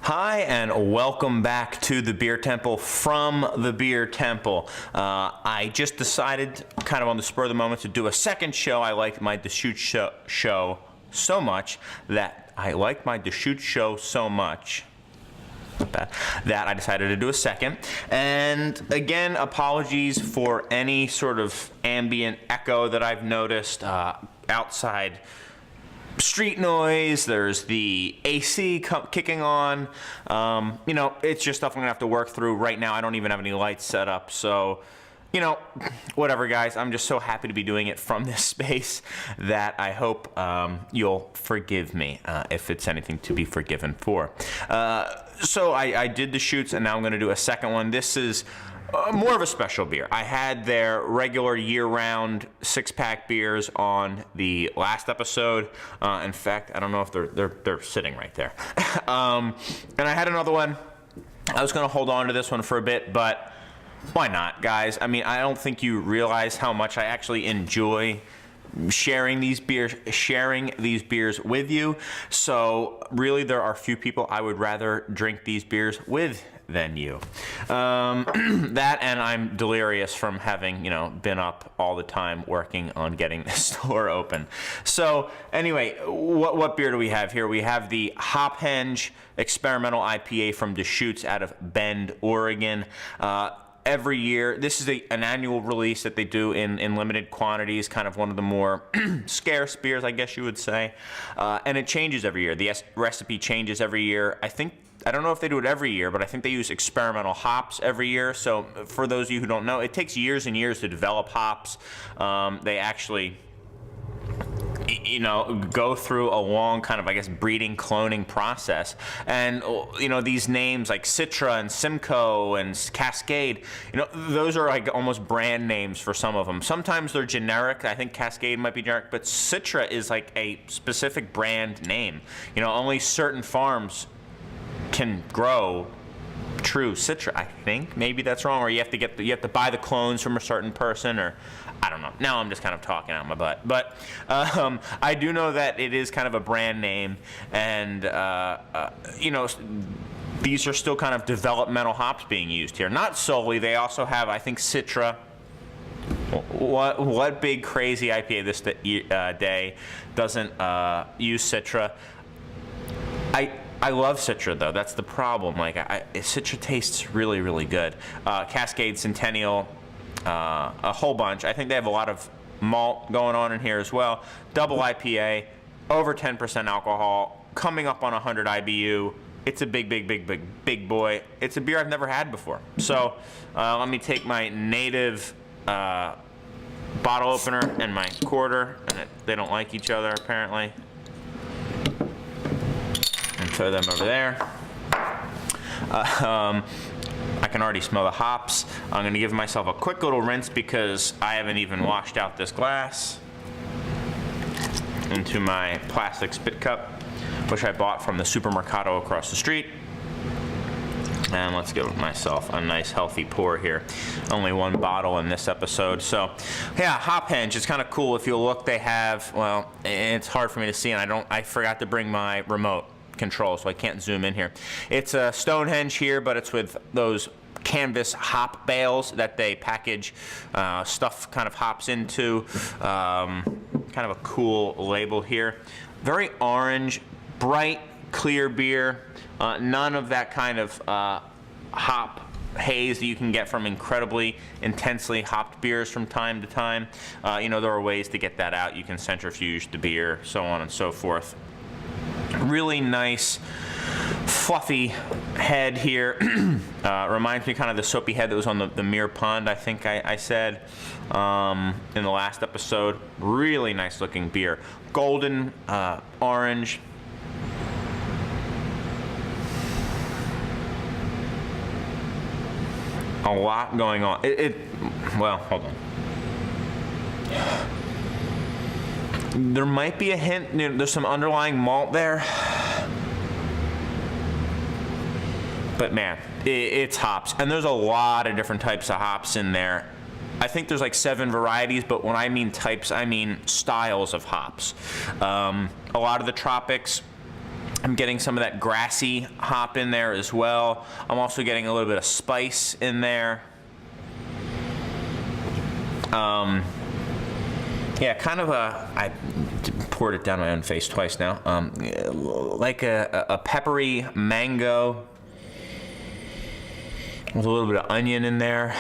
Hi, and welcome back to the Beer Temple from the Beer Temple. I just decided, kind of on the spur of the moment, to do a second show. I liked my Deschutes show so much that that I decided to do a second. And again, apologies for any sort of ambient echo that I've noticed outside. Street noise, there's the AC kicking on. You know, it's just stuff I'm gonna have to work through. Right now I don't even have any lights set up, so you know, whatever guys, I'm just so happy to be doing it from this space that I hope you'll forgive me if it's anything to be forgiven for. So I did the Deschutes, and now I'm gonna do a second one. This is more of a special beer. I had their regular year-round six-pack beers on the last episode. In fact, I don't know if they're sitting right there. And I had another one. I was going to hold on to this one for a bit, but why not, guys? I mean, I don't think you realize how much I actually enjoy sharing these beers with you. So really, there are few people I would rather drink these beers with than you. That, and I'm delirious from having, you know, been up all the time working on getting this store open. So anyway, what beer do we have here? We have the Henge Experimental IPA from Deschutes out of Bend, Oregon. Every year, this is an annual release that they do in limited quantities, kind of one of the more scarce beers, I guess you would say. And it changes every year. The recipe changes every year. I don't know if they do it every year, but I think they use experimental hops every year. So for those of you who don't know, it takes years and years to develop hops. They actually, you know, go through a long kind of, I guess, breeding, cloning process. And, you know, these names like Citra and Simcoe and Cascade, you know, those are like almost brand names for some of them. Sometimes they're generic. I think Cascade might be generic, but Citra is like a specific brand name. You know, only certain farms can grow true Citra. I think maybe that's wrong, or you have to buy the clones from a certain person, or I don't know. Now I'm just kind of talking out my butt, but I do know that it is kind of a brand name, and you know, these are still kind of developmental hops being used here. Not solely. They also have, I think, Citra. What big crazy IPA this day doesn't use Citra? I love Citra, though. That's the problem. Like, Citra tastes really, really good. Cascade, Centennial, a whole bunch. I think they have a lot of malt going on in here as well. Double IPA, over 10% alcohol, coming up on 100 IBU. It's a big boy. It's a beer I've never had before. So let me take my native bottle opener and my quarter, and they don't like each other apparently. And throw them over there. I can already smell the hops. I'm going to give myself a quick little rinse because I haven't even washed out this glass into my plastic spit cup, which I bought from the supermercado across the street. And let's give myself a nice healthy pour here. Only one bottle in this episode. So yeah, Henge, it's kind of cool. If you look, they have, well, it's hard for me to see, and I forgot to bring my remote control, so I can't zoom in here. It's a Stonehenge here, but it's with those canvas hop bales that they package stuff kind of hops into. Kind of a cool label here. Very orange, bright, clear beer. None of that kind of hop haze that you can get from incredibly intensely hopped beers from time to time. You know, there are ways to get that out. You can centrifuge the beer, so on and so forth. Really nice, fluffy head here. Reminds me kind of the soapy head that was on the Mere Pond, I think I said in the last episode. Really nice looking beer. Golden, orange. A lot going on. Well, hold on. There might be a hint, you know, there's some underlying malt there. But man, it's hops. And there's a lot of different types of hops in there. I think there's like 7 varieties, but when I mean types, I mean styles of hops. A lot of the tropics, I'm getting some of that grassy hop in there as well. I'm also getting a little bit of spice in there. Yeah, kind of I poured it down my own face twice now. Like a peppery mango with a little bit of onion in there.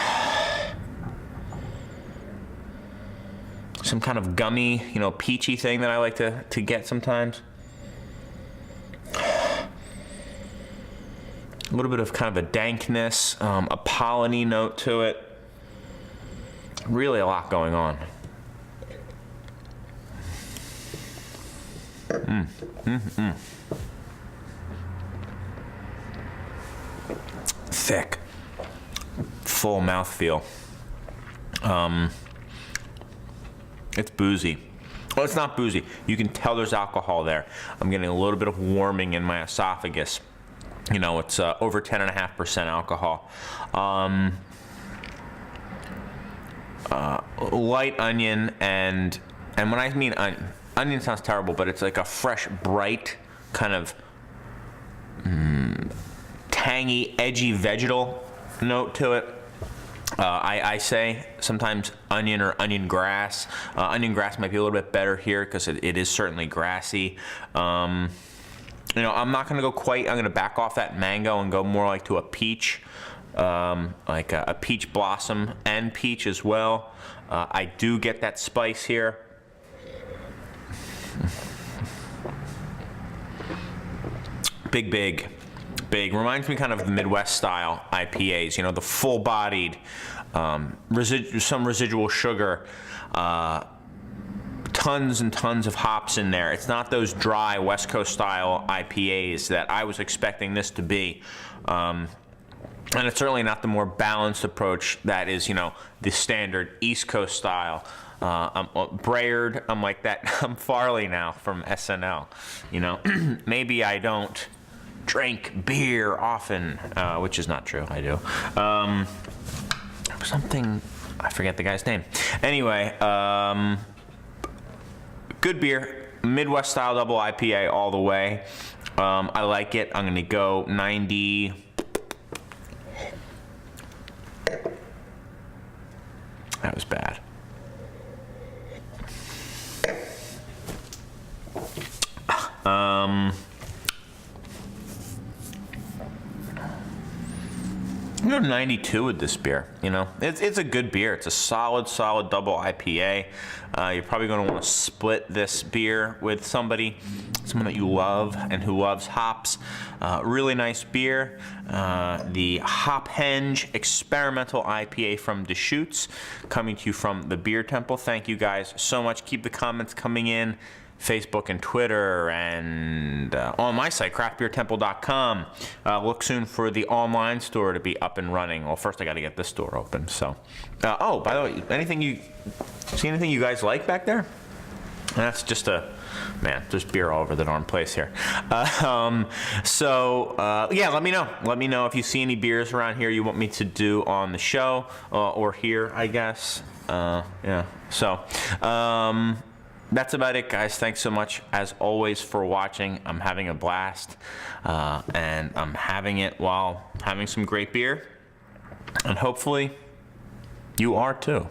Some kind of gummy, peachy thing that I like to get sometimes. A little bit of kind of a dankness, a polleny note to it. Really a lot going on. Thick, full mouthfeel. It's boozy. Well, it's not boozy. You can tell there's alcohol there. I'm getting a little bit of warming in my esophagus. It's over 10.5% alcohol. Light onion, and when I mean onion sounds terrible, but it's like a fresh, bright, kind of tangy, edgy vegetal note to it. I say sometimes onion or onion grass. Onion grass might be a little bit better here because it is certainly grassy. I'm not going to go quite, I'm going to back off that mango and go more like to a peach, like a peach blossom and peach as well. I do get that spice here. Big. Reminds me kind of the Midwest style IPAs, the full-bodied, some residual sugar, tons and tons of hops in there. It's not those dry West Coast style IPAs that I was expecting this to be. And it's certainly not the more balanced approach that is, the standard East Coast style. I'm Brayard, I'm like that. I'm Farley now from SNL. Maybe I don't drink beer often, which is not true. I do. Something, I forget the guy's name. Anyway, good beer, Midwest style double IPA all the way. I like it. I'm gonna go 90. That was bad. I'm going 92 with this beer. It's a good beer. It's a solid double IPA. You're probably going to want to split this beer with someone that you love and who loves hops. Really nice beer. The Hop Henge Experimental IPA from Deschutes, coming to you from the Beer Temple. Thank you guys so much. Keep the comments coming in. Facebook and Twitter, and on my site, craftbeertemple.com. Look soon for the online store to be up and running. Well, first I got to get this store open. So, oh, by the way, anything you guys like back there? That's just there's beer all over the darn place here. Yeah, let me know. Let me know if you see any beers around here you want me to do on the show or here, I guess. Yeah. So. That's about it, guys. Thanks so much, as always, for watching. I'm having a blast, and I'm having it while having some great beer, and hopefully you are too.